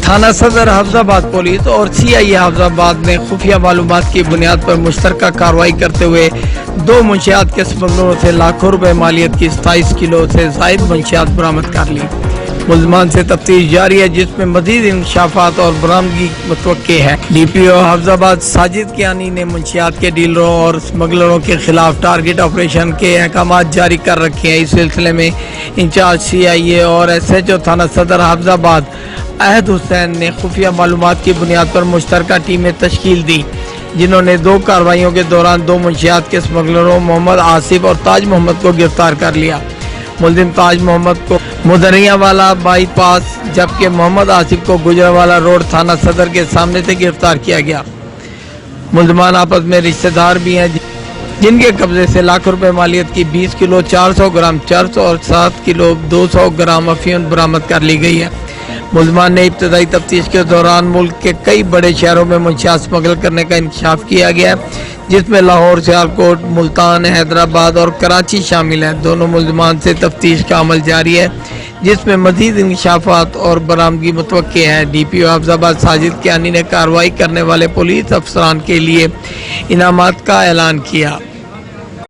थाना सदर हाफिजाबाद पुलिस और CIA हाफिजाबाद ने खुफिया मालूमात की बुनियाद पर मुश्तरका कार्रवाई करते हुए 2 मुंशियात के स्मगलरों से लाखों रुपए मालियत की 27 किलो से जायद मुंशियात बरामद कर ली। मुल्ज़मान से तफ्तीश जारी है, जिसमें मजीद इंकशाफात और बरामदगी मुतवक्के है। DPO हाफिजाबाद साजिद कियानी ने मुंशियात के डीलरों और स्मगलरों के खिलाफ टारगेट ऑपरेशन के अहकाम जारी कर रखे हैं। इस सिलसिले में इंचार्ज CIA और SHO थाना सदर हाफिजाबाद अहद हुसैन ने खुफिया मालूमात की बुनियाद पर मुश्तरका टीमें तश्कील दी, जिन्होंने 2 कार्रवाइयों के दौरान 2 मुंशियात के स्मगलरों मोहम्मद आसिफ और ताज मोहम्मद को गिरफ्तार कर लिया। मुलजिम ताज मोहम्मद को मुदरियावाला बाईपास जबकि मोहम्मद आसिफ को गुजरावाला रोड थाना सदर के सामने से गिरफ्तार किया गया। मुलजमान आपस में रिश्तेदार भी हैं, जिनके कब्जे से लाख रुपए मालियत की 20 किलो 400 ग्राम चर्च और 7 किलो 200 ग्राम अफीम बरामद कर ली गई है। मुलजमान ने इब्तदाई तफ्तीश के दौरान मुल्क के कई बड़े शहरों में मुंशियात स्मगल करने का इंकशाफ किया गया है, जिसमें लाहौर, सियालकोट, मुल्तान, हैदराबाद और कराची शामिल हैं। दोनों मुलजमान से तफ्तीश का अमल जारी है, जिसमें मजीद इंकशाफात और बरामदगी मुतवक्के है। DPO हाफिजाबाद साजिद कियानी ने कार्रवाई करने वाले पुलिस अफसरान के लिए इनामात का ऐलान किया।